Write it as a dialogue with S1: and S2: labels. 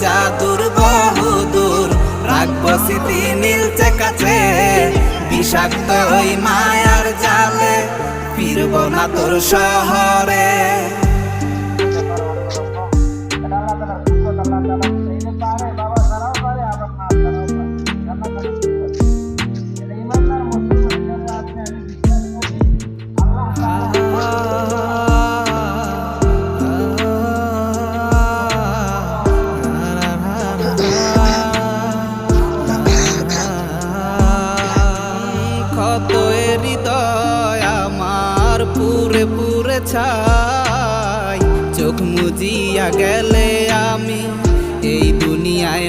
S1: জাদুর বহুদূর, রাখবো স্মৃতি নীলচে কাছে, বিষাক্ত ওই মায়ার জালে ফিরবো না তোর শহরে। কত হৃদয় আমার পুরে পুরে ছাই, চোখ মুজিয়া গেলে আমি